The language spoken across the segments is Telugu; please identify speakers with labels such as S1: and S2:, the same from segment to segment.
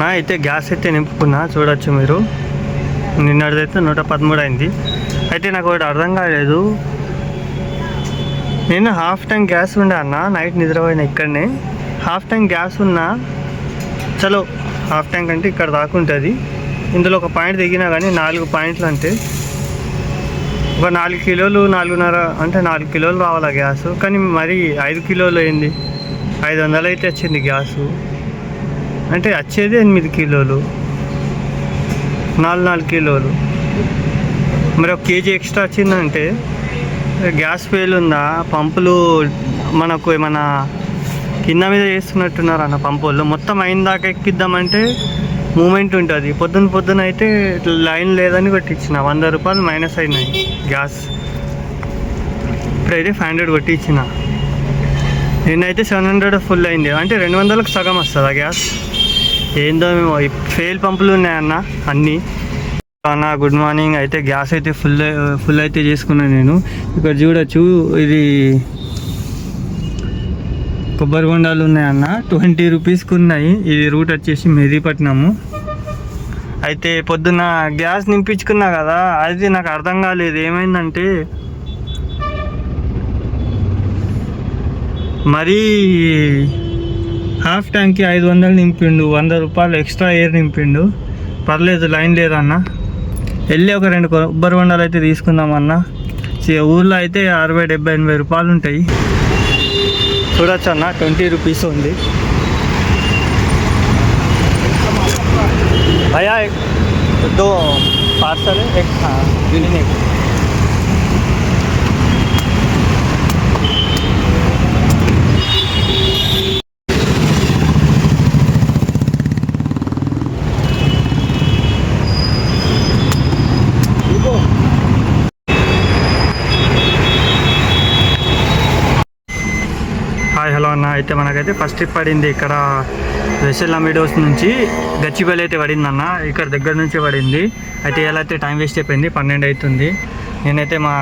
S1: నా అయితే గ్యాస్ అయితే నింపుకున్నా, చూడొచ్చు మీరు. నిన్నటిదైతే 113 అయింది. అయితే నాకు ఒకటి అర్థం కాలేదు, నేను హాఫ్ ట్యాంక్ గ్యాస్ ఉండే అన్న, నైట్ నిద్రపోయిన ఇక్కడనే. హాఫ్ ట్యాంక్ గ్యాస్ ఉన్నా, చలో హాఫ్ ట్యాంక్ అంటే ఇక్కడ దాకా ఉంటుంది. ఇందులో ఒక పాయింట్ దిగినా కానీ 4 పాయింట్లు అంటే ఒక 4 కిలోలు 4.5 అంటే 4 కిలోలు రావాలా గ్యాస్. కానీ మరి 5 కిలోలు అయింది, 500 అయితే వచ్చింది గ్యాసు. అంటే వచ్చేది 8 కిలోలు, 4 కిలోలు. మరి 1 కేజీ ఎక్స్ట్రా వచ్చిందంటే గ్యాస్ ఫెయిల్ ఉందా, పంపులు మనకు ఏమన్నా కింద మీద చేస్తున్నట్టున్నారు అన్న పంపుల్లో. మొత్తం అయిన దాకా ఎక్కిద్దామంటే మూమెంట్ ఉంటుంది. పొద్దున అయితే లైన్ లేదని కొట్టించిన, 100 రూపాయలు మైనస్ అయినాయి గ్యాస్. ఇప్పుడైతే 500 కొట్టించిన. నేనైతే 700 ఫుల్ అయింది, అంటే 200లకు సగం వస్తుందా గ్యాస్. ఏందో మేము ఫెయిల్ పంపులు ఉన్నాయన్న అన్నీ. అన్న గుడ్ మార్నింగ్. అయితే గ్యాస్ అయితే ఫుల్ అయితే చేసుకున్నాను నేను. ఇక్కడ చూడొచ్చు, ఇది కొబ్బరి బొండాలు ఉన్నాయన్న, 20 రూపీస్కి ఉన్నాయి. ఇది రూట్ వచ్చేసి మెహదీపట్నము. అయితే పొద్దున్న గ్యాస్ నింపించుకున్నా కదా, అది నాకు అర్థం కాలేదు. ఏమైందంటే మరీ హాఫ్ ట్యాంక్కి 500 నింపిండు, 100 రూపాయలు ఎక్స్ట్రా ఎయిర్ నింపిండు. పర్లేదు, లైన్ లేదన్న. వెళ్ళి ఒక 2 కొబ్బరి బొండాలు అయితే తీసుకుందామన్న. ఊళ్ళో అయితే 60, 70, 80 రూపాయలు ఉంటాయి. చూడొచ్చు అన్న, 20 రూపీస్ ఉంది. भैया एक 2 पार्सल है, एक यूनिक. హాయ్ హలో అన్న. అయితే మనకైతే ఫస్ట్ ట్రిప్ పడింది ఇక్కడ వెసెల్ అమిడోస్ నుంచి గచ్చిబౌలి అయితే పడింది అన్న. ఇక్కడ దగ్గర నుంచి పడింది. అయితే ఇలా అయితే టైం వేస్ట్ అయిపోయింది, 12 అవుతుంది. నేనైతే మా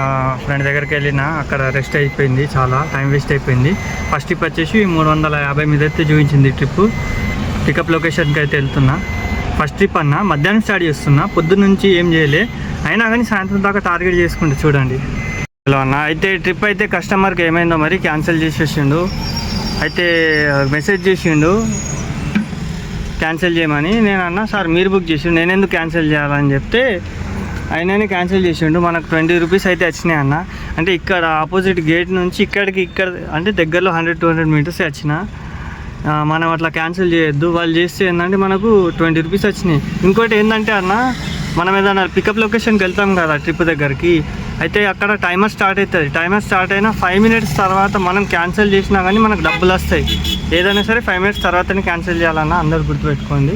S1: ఫ్రెండ్ దగ్గరికి వెళ్ళిన, అక్కడ రెస్ట్ అయిపోయింది, చాలా టైం వేస్ట్ అయిపోయింది. ఫస్ట్ ట్రిప్ వచ్చేసి 350 మీద అయితే చూపించింది ట్రిప్. పికప్ లొకేషన్కి అయితే వెళ్తున్నా. ఫస్ట్ ట్రిప్ అన్న, మధ్యాహ్నం స్టార్ట్ చేస్తున్నా, పొద్దున్న నుంచి ఏం చేయలే. అయినా కానీ సాయంత్రం దాకా టార్గెట్ చేసుకుంటే చూడండి. హలో అన్న. అయితే ట్రిప్ అయితే కస్టమర్కి ఏమైందో మరి క్యాన్సిల్ చేసేసిండు. అయితే మెసేజ్ చేసిండు క్యాన్సిల్ చేయమని. నేను అన్నా, సార్ మీరు బుక్ చేసిండు, నేను ఎందుకు క్యాన్సిల్ చేయాలని చెప్తే ఆయననే క్యాన్సిల్ చేసిండు. మనకు 20 రూపీస్ అయితే వచ్చినాయి అన్న. అంటే ఇక్కడ ఆపోజిట్ గేట్ నుంచి ఇక్కడ అంటే దగ్గరలో 100-200 మీటర్స్ వచ్చిన. మనం అట్లా క్యాన్సిల్ చేయొద్దు, వాళ్ళు చేస్తే ఏంటంటే మనకు 20 రూపీస్ వచ్చినాయి. ఇంకోటి ఏంటంటే అన్న, మనం ఏదైనా పికప్ లొకేషన్కి వెళ్తాం కదా ట్రిప్ దగ్గరికి, అయితే అక్కడ టైమర్ స్టార్ట్ అవుతుంది. టైమర్ స్టార్ట్ అయినా 5 మినిట్స్ తర్వాత మనం క్యాన్సిల్ చేసినా కానీ మనకు డబ్బులు వస్తాయి. ఏదైనా సరే 5 మినిట్స్ తర్వాతనే క్యాన్సిల్ చేయాలన్నా, అందరూ గుర్తుపెట్టుకోండి.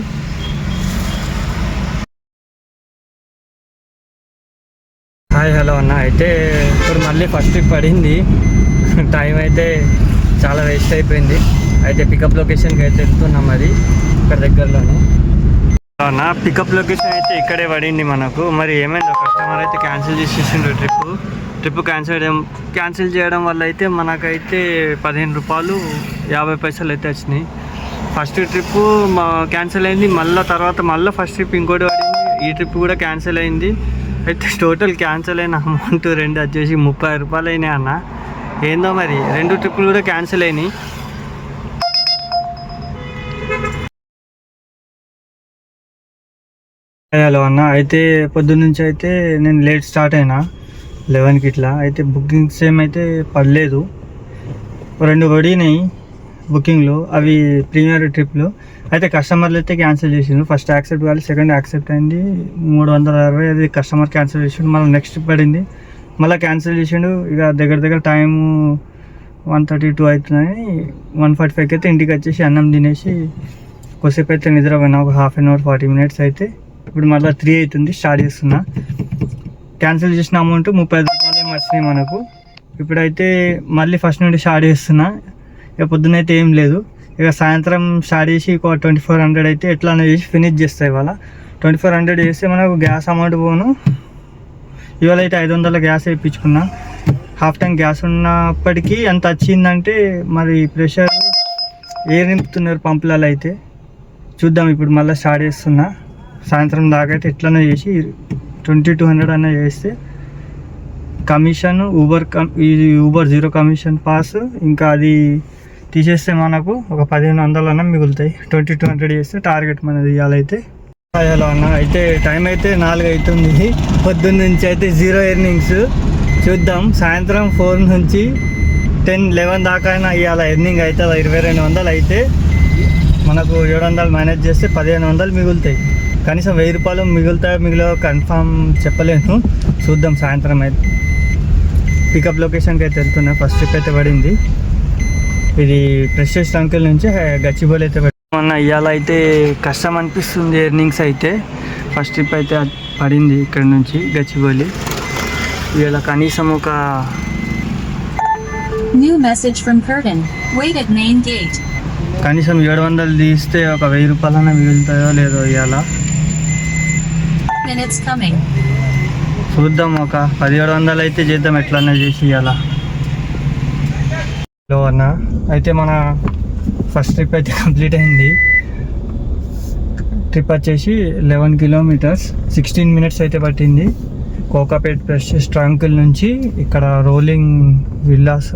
S1: హాయ్ హలో అన్న. అయితే ఇప్పుడు మళ్ళీ ఫస్ట్ ట్రిప్ పడింది. టైం అయితే చాలా వేస్ట్ అయిపోయింది. అయితే పికప్ లొకేషన్కి అయితే వెళ్తున్నాం, అది ఇక్కడ దగ్గరలోనే అన్న. పికప్ లొకేషన్ అయితే ఇక్కడే పడింది మనకు. మరి ఏమైందో, కస్టమర్ అయితే క్యాన్సిల్ చేసేసిండు ట్రిప్ క్యాన్సిల్ చేయడం వల్ల అయితే మనకైతే 15 రూపాయలు 50 పైసలు అయితే వచ్చినాయి. ఫస్ట్ ట్రిప్ క్యాన్సిల్ అయింది, మళ్ళీ ఫస్ట్ ట్రిప్ ఇంకోటి పడింది. ఈ ట్రిప్ కూడా క్యాన్సిల్ అయింది. అయితే టోటల్ క్యాన్సిల్ అయిన అమౌంట్ 2 వచ్చేసి 30 రూపాయలు అయినాయి అన్న. ఏందో మరి 2 ట్రిప్పులు కూడా క్యాన్సిల్ అయినాయి. హలో అన్న. అయితే పొద్దున్న నుంచి అయితే నేను లేట్ స్టార్ట్ అయినా, 11కి ఇట్లా. అయితే బుకింగ్స్ ఏమైతే పడలేదు, 2 పడినాయి బుకింగ్లు, అవి ప్రీమియర్ ట్రిప్లు. అయితే కస్టమర్లు అయితే క్యాన్సిల్ చేసిండు. ఫస్ట్ యాక్సెప్ట్ కావాలి, సెకండ్ యాక్సెప్ట్ అయింది, 360. అది కస్టమర్ క్యాన్సిల్ చేసిండు. మళ్ళీ నెక్స్ట్ ట్రిప్ పడింది, మళ్ళీ క్యాన్సిల్ చేసిండు. ఇక దగ్గర టైము 1:32 అవుతుందని 1:45కి అయితే ఇంటికి వచ్చేసి అన్నం తినేసి కొద్దిసేపు అయితే నిద్రపోయినా, ఒక హాఫ్ అన్ అవర్ 40 మినిట్స్ అయితే. ఇప్పుడు మళ్ళీ 3 అవుతుంది, స్టార్ట్ చేస్తున్నా. క్యాన్సిల్ చేసిన అమౌంట్ 35 రూపాయలు ఏమి వచ్చినాయి మనకు. ఇప్పుడైతే మళ్ళీ ఫస్ట్ నుండి స్టార్ట్ చేస్తున్నా. ఇక పొద్దునైతే ఏం లేదు, ఇక సాయంత్రం స్టార్ట్ చేసి ఒక 2400 అయితే ఎట్లా చేసి ఫినిష్ చేస్తాయి. ఇవాళ 2400 చేస్తే మనకు గ్యాస్ అమౌంట్ పోను. ఇవాళ అయితే 500 గ్యాస్ వేయించుకున్నా. హాఫ్ ట్యాంక్ గ్యాస్ ఉన్నప్పటికీ ఎంత వచ్చిందంటే, మరి ప్రెషర్ ఎయిర్ నింపుతున్నారు పంపులలో. అయితే చూద్దాం. ఇప్పుడు మళ్ళీ స్టార్ట్ చేస్తున్నా. సాయంత్రం దాకా అయితే ఎట్లనో చేసి 2200 అన్న చేస్తే కమిషన్ ఊబర్ 0 కమిషన్ పాస్, ఇంకా అది తీసేస్తే మనకు ఒక 1500 అన్న మిగులుతాయి. 2200 చేస్తే టార్గెట్ మనది ఇవాళైతే. అలా అన్న అయితే టైం అయితే 4 అవుతుంది. పొద్దున్న నుంచి అయితే 0 ఎర్నింగ్స్. చూద్దాం సాయంత్రం 4 నుంచి 10-11 దాకా అయినా ఇవాళ ఎర్నింగ్ అవుతుంది. 2200 అయితే మనకు 700 మేనేజ్ చేస్తే 1500 మిగులుతాయి. కనీసం 1000 రూపాయలు మిగులుతాయో కన్ఫామ్ చెప్పలేను. చూద్దాం సాయంత్రం అయితే. పికప్ లొకేషన్కి అయితే వెళ్తున్నా. ఫస్ట్ ట్రిప్ అయితే పడింది. ఇది ప్రెస్టేజ్ అంకుల్ నుంచి గచ్చిబౌలి అయితే మొన్న ఇవాళ అయితే కష్టం అనిపిస్తుంది ఎర్నింగ్స్ అయితే. ఫస్ట్ ట్రిప్ అయితే పడింది ఇక్కడ నుంచి గచ్చిబౌలి. ఇవాళ కనీసం ఒక కనీసం 700 తీస్తే ఒక 1000 రూపాయలన్నా మిగులుతాయో లేదో ఇవాళ. చూద్దాం, ఒక 1700 అయితే చేద్దాం ఎట్లన్నా చేసి ఇవాళ. హలో అన్న, అయితే మన ఫస్ట్ ట్రిప్ అయితే కంప్లీట్ అయింది. ట్రిప్ వచ్చేసి 11 కిలోమీటర్స్ 16 మినిట్స్ అయితే పట్టింది. కోకాపేట్ ప్రెస్టేజ్ ట్రంకుల్ నుంచి ఇక్కడ రోలింగ్ విల్లాస్,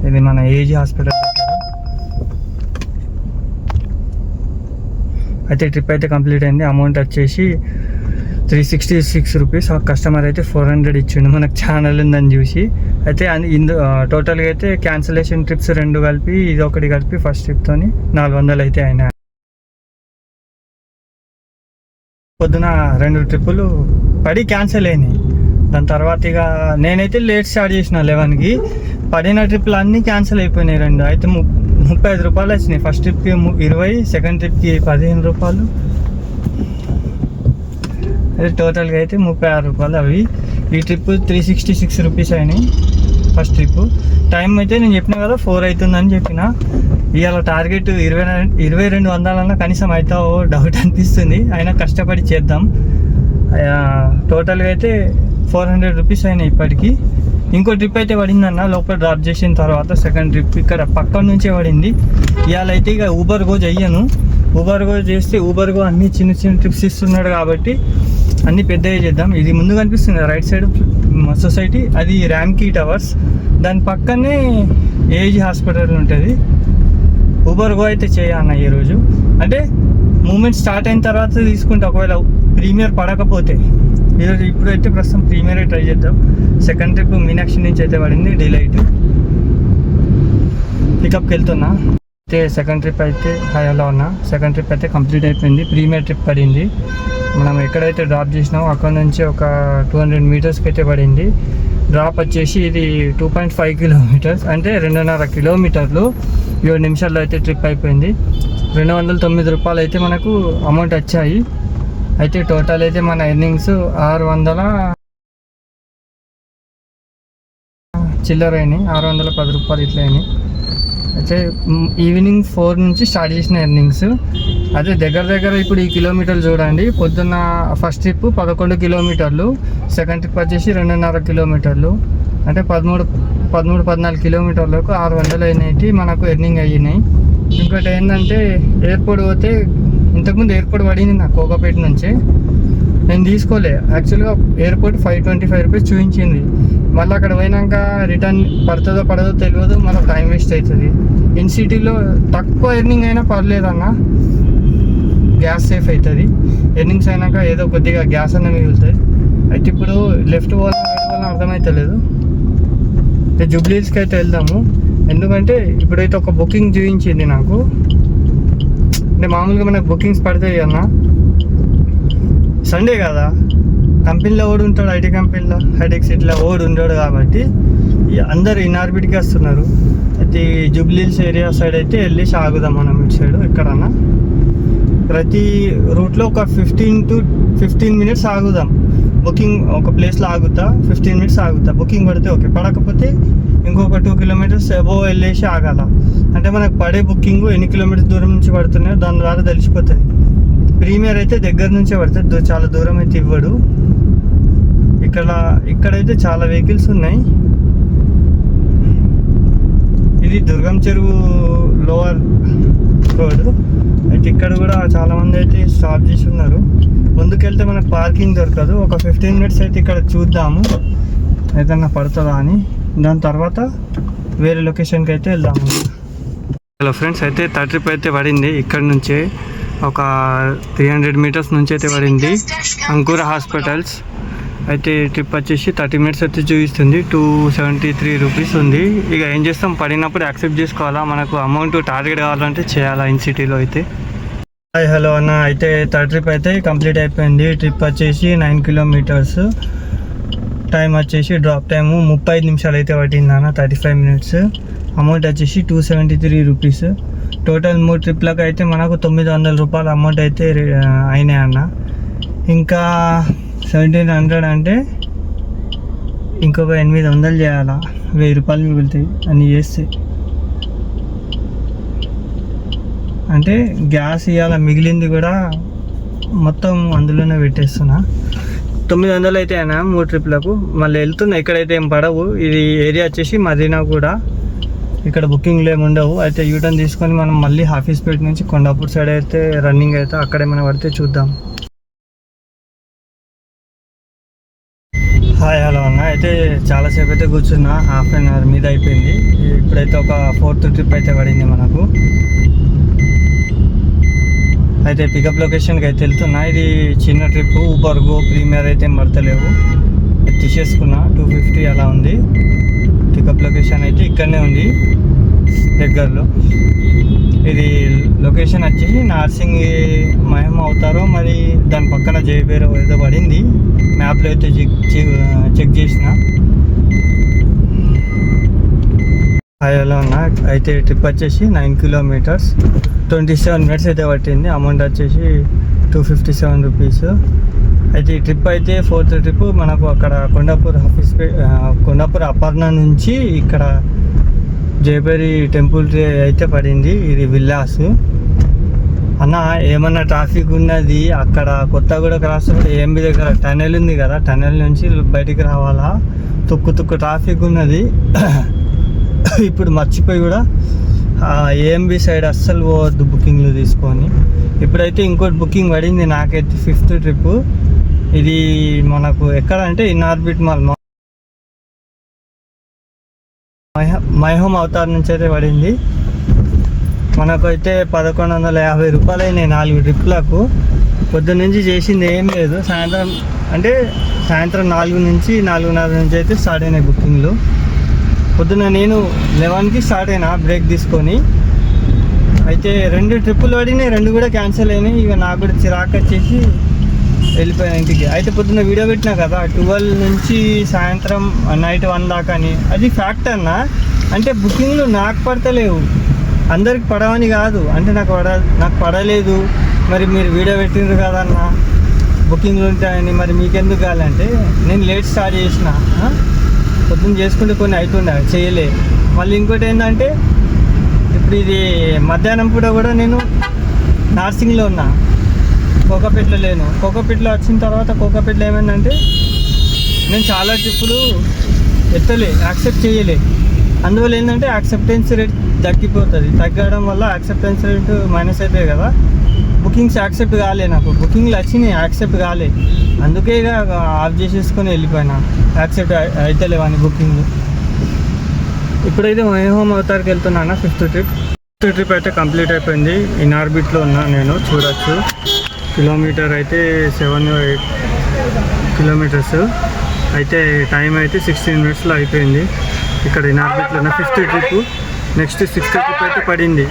S1: ఇది మన ఏజీ హాస్పిటల్ దగ్గర అయితే ట్రిప్ అయితే కంప్లీట్ అయింది. అమౌంట్ వచ్చేసి 366 రూపీస్. ఆ కస్టమర్ అయితే 400 ఇచ్చిండు మనకు ఛానల్ ఉందని చూసి. అయితే టోటల్గా అయితే క్యాన్సిలేషన్ ట్రిప్స్ 2 కలిపి ఇది ఒకటి కలిపి ఫస్ట్ ట్రిప్తో 400 అయితే అయినాయి. పొద్దున 2 ట్రిప్పులు పడి క్యాన్సిల్ అయినాయి. దాని తర్వాత ఇక నేనైతే లేట్ స్టార్ట్ చేసిన 11కి. పడిన ట్రిప్లు అన్నీ క్యాన్సిల్ అయిపోయినాయి 2. అయితే 35 రూపాయలు వచ్చినాయి. ఫస్ట్ ట్రిప్కి 20, సెకండ్ ట్రిప్కి 15 రూపాయలు. అదే టోటల్గా అయితే 36 రూపాయలు అవి. ఈ ట్రిప్ 366 రూపీస్ అయినాయి ఫస్ట్ ట్రిప్. టైం అయితే నేను చెప్పిన కదా 4 అవుతుందని చెప్పిన. ఇవాళ టార్గెట్ 2200 కనీసం అవుతావో డౌట్ అనిపిస్తుంది. అయినా కష్టపడి చేద్దాం. టోటల్గా అయితే 400 రూపీస్ అయినాయి ఇప్పటికీ. ఇంకో ట్రిప్ అయితే పడిందన్న లోపల డ్రాప్ చేసిన తర్వాత. సెకండ్ ట్రిప్ ఇక్కడ పక్కన నుంచే పడింది. ఇవాళ అయితే ఇక ఊబర్ గో చెయ్యను. ఊబర్ గో చేస్తే ఊబర్ గో అన్ని చిన్న చిన్న ట్రిప్స్ ఇస్తున్నాడు కాబట్టి అన్నీ పెద్దగా చేద్దాం. ఇది ముందు కనిపిస్తుంది రైట్ సైడ్ సొసైటీ, అది ర్యామ్కీ టవర్స్. దాని పక్కనే ఏజీ హాస్పిటల్ ఉంటుంది. ఊబర్ గో అయితే చేయన్న ఈరోజు. అంటే మూమెంట్ స్టార్ట్ అయిన తర్వాత తీసుకుంటే, ఒకవేళ ప్రీమియర్ పడకపోతే ఈరోజు ఇప్పుడైతే ప్రస్తుతం ప్రీమియరే ట్రై చేద్దాం. సెకండ్ ట్రిప్ మీనాక్షి నుంచి అయితే పడింది డిలైట్. పికప్కి వెళ్తున్నా. అయితే సెకండ్ ట్రిప్ అయితే హైలో ఉన్నా. సెకండ్ ట్రిప్ అయితే కంప్లీట్ అయిపోయింది. ప్రీమియర్ ట్రిప్ పడింది. మనం ఎక్కడైతే డ్రాప్ చేసినామో అక్కడ నుంచి ఒక 200 మీటర్స్కి అయితే పడింది. డ్రాప్ వచ్చేసి ఇది 2.5 కిలోమీటర్స్, అంటే 2.5 కిలోమీటర్లు 7 నిమిషాల్లో అయితే ట్రిప్ అయిపోయింది. 209 రూపాయలు అయితే మనకు అమౌంట్ వచ్చాయి. అయితే టోటల్ అయితే మన ఎర్నింగ్స్ 600 చిల్లర అయినాయి. 610 రూపాయలు ఇట్లా అయినాయి. అయితే ఈవినింగ్ 4 నుంచి స్టార్ట్ చేసిన ఎర్నింగ్స్. అదే దగ్గర ఇప్పుడు ఈ కిలోమీటర్లు చూడండి. పొద్దున్న ఫస్ట్ ట్రిప్ 11 కిలోమీటర్లు, సెకండ్ ట్రిప్ వచ్చేసి 2.5 కిలోమీటర్లు, అంటే 13-14 కిలోమీటర్లకు 600 అయినాయి మనకు ఎర్నింగ్ అయినాయి. ఇంకోటి ఏంటంటే ఎయిర్పోర్ట్ పోతే, ఇంతకుముందు ఎయిర్పోర్ట్ పడింది నాకు కోకాపేట నుంచే. నేను తీసుకోలే యాక్చువల్గా. ఎయిర్పోర్ట్ 525 రూపీస్ చూపించింది. మళ్ళీ అక్కడ పోయినాక రిటర్న్ పడుతుందో పడదో తెలియదు, మళ్ళీ టైం వేస్ట్ అవుతుంది. ఇన్ సిటీలో తక్కువ ఎర్నింగ్ అయినా పర్లేదన్న, గ్యాస్ సేఫ్ అవుతుంది. ఎర్నింగ్స్ అయినాక ఏదో కొద్దిగా గ్యాస్ అన్న మిగులుతుంది. అయితే ఇప్పుడు లెఫ్ట్ పోవాలని అర్థమవుతలేదు. జూబ్లీ హిల్స్కి అయితే వెళ్దాము. ఎందుకంటే ఇప్పుడైతే ఒక బుకింగ్ చూపించింది నాకు. అంటే మామూలుగా మనకు బుకింగ్స్ పడతాయి అన్న, సండే కదా, కంపెనీలో ఓడి ఉంటాడు, ఐటీ కంపెనీలో హైటెక్ సిటీలో ఓడి ఉంటాడు కాబట్టి అందరు ఇన్ఆర్బిట్కి వస్తున్నారు. అయితే జూబ్లీ హిల్స్ ఏరియా సైడ్ అయితే వెళ్ళి ఆగుదాం మనం. ఇటు సైడ్ ఎక్కడన్నా ప్రతి రూట్లో ఒక 15 మినిట్స్ ఆగుదాం. బుకింగ్ ఒక ప్లేస్లో ఆగుతా, 15 మినిట్స్ ఆగుతా. బుకింగ్ పడితే ఓకే, పడకపోతే ఇంకొక 2 కిలోమీటర్స్ అబోవ్ వెళ్ళేసి ఆగాల. అంటే మనకు పడే బుకింగ్ ఎన్ని కిలోమీటర్స్ దూరం నుంచి పడుతున్నాయో దాని ద్వారా తెలిసిపోతుంది. ప్రీమియర్ అయితే దగ్గర నుంచే పడుతుంది, చాలా దూరం అయితే ఇవ్వడు. ఇక్కడైతే చాలా వెహికల్స్ ఉన్నాయి. ఇది దుర్గం చెరువు లోవర్ రోడ్. అయితే ఇక్కడ కూడా చాలామంది అయితే స్టాప్ చేసి ఉన్నారు. ముందుకెళ్తే మనకు పార్కింగ్ దొరకదు. ఒక 15 మినిట్స్ అయితే ఇక్కడ చూద్దాము ఏదన్నా పడుతుందా అని. దాని తర్వాత వేరే లొకేషన్కి అయితే వెళ్దాము. హలో ఫ్రెండ్స్, అయితే థర్డ్ ట్రిప్ అయితే పడింది. ఇక్కడ నుంచే ఒక 300 మీటర్స్ నుంచి అయితే పడింది. అంకుర హాస్పిటల్స్ అయితే ట్రిప్ వచ్చేసి 30 మినిట్స్ అయితే చూపిస్తుంది. 273 రూపీస్ ఉంది. ఇక ఏం చేస్తాం, పడినప్పుడు యాక్సెప్ట్ చేసుకోవాలా. మనకు అమౌంట్ టార్గెట్ కావాలంటే చేయాలా ఇన్ సిటీలో అయితే. హాయ్ హలో అన్న, అయితే థర్డ్ ట్రిప్ అయితే కంప్లీట్ అయిపోయింది. ట్రిప్ వచ్చేసి 9 కిలోమీటర్స్. టైం వచ్చేసి డ్రాప్ టైము 35 నిమిషాలు అయితే పట్టింది అన్న, 35 మినిట్స్. అమౌంట్ వచ్చేసి 273 రూపీస్. టోటల్ 3 ట్రిప్లకు అయితే మనకు 900 రూపాయల అమౌంట్ అయితే అయినాయి అన్న. ఇంకా 1700 అంటే ఇంకొక 800 చేయాలా, 1000 రూపాయలు మిగులుతాయి అని చేస్తే. అంటే గ్యాస్ ఇవాళ మిగిలింది కూడా మొత్తం అందులోనే పెట్టేస్తున్నా. 900 అయితే అయినా 3 ట్రిప్లకు. మళ్ళీ వెళ్తున్నా, ఇక్కడైతే ఏం పడవు. ఇది ఏరియా వచ్చేసి మదీనా కూడా. ఇక్కడ బుకింగ్లు ఏమి ఉండవు. అయితే యూటర్న్ తీసుకొని మనం మళ్ళీ హాఫీస్పేట నుంచి కొండాపూర్ సైడ్ అయితే రన్నింగ్ అయితే అక్కడ ఏమైనా పడితే చూద్దాం. హాయ్ హలో అన్న, అయితే చాలాసేపు అయితే కూర్చున్నా, హాఫ్ అన్ అవర్ మీద అయిపోయింది. ఇప్పుడైతే ఒక 4th ట్రిప్ అయితే పడింది మనకు. అయితే పికప్ లొకేషన్కి అయితే వెళ్తున్నా. ఇది చిన్న ట్రిప్, ఊబర్ గో ప్రీమియర్ అయితే ఏం పడతలేవు. తీసేసుకున్నా, 250 అలా ఉంది. పికప్ లొకేషన్ అయితే ఇక్కడనే ఉంది దగ్గరలో. ఇది లొకేషన్ వచ్చేసి నార్సింగ్ మహిమ అవుతారో మరి దాని పక్కన జయబేరో ఏదో పడింది. మ్యాప్లో అయితే చెక్ చేసిన. అలా ఉన్నా. అయితే ట్రిప్ వచ్చేసి 9 కిలోమీటర్స్ 27 మినిట్స్ అయితే పట్టింది. అమౌంట్ వచ్చేసి 257 రూపీస్. అయితే ఈ ట్రిప్ అయితే 4th ట్రిప్ మనకు అక్కడ కొండాపూర్ అపర్ణ నుంచి ఇక్కడ జయపేరి టెంపుల్ అయితే పడింది. ఇది విల్లాస్ అన్న. ఏమన్నా ట్రాఫిక్ ఉన్నది అక్కడ కొత్తగూడ క్రాస్ రోడ్ ఏఎంబి దగ్గర టనెల్ ఉంది కదా, టనెల్ నుంచి బయటికి రావాలా, తుక్కు ట్రాఫిక్ ఉన్నది. ఇప్పుడు మర్చిపోయి కూడా ఏఎంబి సైడ్ అస్సలు పోవద్దు బుకింగ్లు తీసుకొని. ఇప్పుడైతే ఇంకోటి బుకింగ్ పడింది నాకైతే 5th ట్రిప్. ఇది మనకు ఎక్కడ అంటే in orbit mall my home Avatar నుంచి అయితే పడింది. మనకైతే 1150 రూపాయలు అయినాయి 4 ట్రిప్లకు. పొద్దున్న నుంచి చేసింది ఏం లేదు. సాయంత్రం 4 నుంచి 4:30 నుంచి అయితే స్టార్ట్ అయినాయి బుకింగ్లు. పొద్దున్న నేను 11కి స్టార్ట్ అయినా బ్రేక్ తీసుకొని. అయితే 2 ట్రిప్పులు పడినాయి, 2 కూడా క్యాన్సిల్ అయినాయి. ఇక నాకు కూడా చిరాకు వచ్చేసి వెళ్ళిపోయిన ఇంటికి. అయితే పొద్దున్న వీడియో పెట్టినా కదా 12 నుంచి సాయంత్రం నైట్ 1 దాకా అని. అది ఫ్యాక్ట్ అన్న. అంటే బుకింగ్లు నాకు పడతలేవు, అందరికి పడవని కాదు. అంటే నాకు పడలేదు, మరి మీరు వీడియో పెట్టిండ్రు కదన్న బుకింగ్లు ఉంటాయని, మరి మీకెందుకు కావాలంటే నేను లేట్ స్టార్ట్ చేసిన. పొద్దున్న చేసుకుంటే కొన్ని అవుతుండే, చేయలే. మళ్ళీ ఇంకోటి ఏంటంటే ఇప్పుడు ఇది మధ్యాహ్నం పూట కూడా నేను నార్సింగ్లో ఉన్నా, కోకాపేటలో లేను. కోకాపేటలో వచ్చిన తర్వాత కోకాపేటలో ఏమైందంటే నేను చాలా ట్రిప్పులు యాక్సెప్ట్ చేయలే. అందువల్ల ఏంటంటే యాక్సెప్టెన్స్ రేట్ తగ్గిపోతుంది. తగ్గడం వల్ల యాక్సెప్టెన్స్ రేట్ మైనస్ అవుతాయి కదా. బుకింగ్స్ యాక్సెప్ట్ కాలే, నాకు బుకింగ్లు వచ్చినాయి యాక్సెప్ట్ కాలే. అందుకే ఇక ఆఫ్ చేసేసుకొని వెళ్ళిపోయినా, యాక్సెప్ట్ అవుతలేవని బుకింగ్. ఇప్పుడైతే మై హోమ్ అవతార్కి వెళ్తున్నాను. 5th ట్రిప్ అయితే కంప్లీట్ అయిపోయింది. ఇన్ ఆర్బిట్లో ఉన్నా నేను, చూడొచ్చు. కిలోమీటర్ అయితే 7-8 కిలోమీటర్స్. అయితే టైం అయితే 16 మినిట్స్లో అయిపోయింది. ఇక్కడ ఇన్ ఆర్బిట్లో ఉన్న 5th trip. Next 6th trip అయితే పడింది.